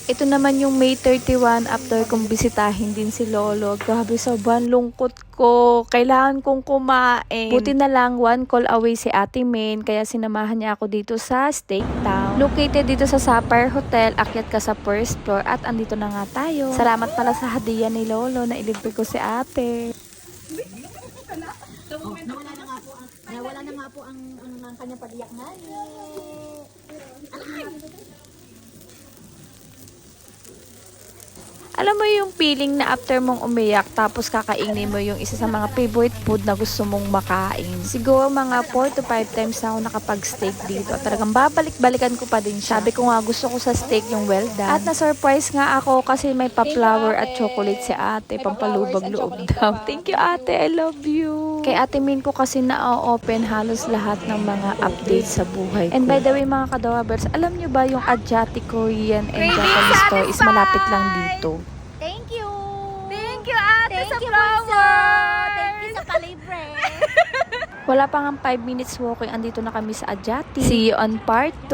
Ito naman yung May 31 after kong bisitahin din si Lolo. Grabe, sobrang lungkot ko. Kailangan kong kumain. Buti na lang, one call away si Ate Main, kaya sinamahan niya ako dito sa Steak Town. Located dito sa Sapphire Hotel, akyat ka sa first floor at andito na nga tayo. Salamat pala sa hadiah ni Lolo na ilibre ko si Ate. Nawala na nga po ang kanyang pag-iyak na. Alam mo yung feeling na after mong umiyak tapos kakainin mo yung isa sa mga favorite food na gusto mong makain. Siguro mga 4 to 5 times na ako nakapag-steak dito. At talagang babalik-balikan ko pa din siya. Sabi ko nga gusto ko sa steak yung well done. At na-surprise nga ako kasi may pa-flower at chocolate si ate. Pampalubag loob daw. Thank you ate, I love you. Kay Ate Min ko kasi na-open halos lahat ng mga updates sa buhay ko. And by the way mga kadawabers, alam nyo ba yung Adjati Korean and Japanese store is malapit lang dito. Thank you! Thank you, ate, Thank sa you, flower! Bunso! Thank you sa palibre! Wala pa nga 5 minutes walking, andito na kami sa Adjati. See you on part 2.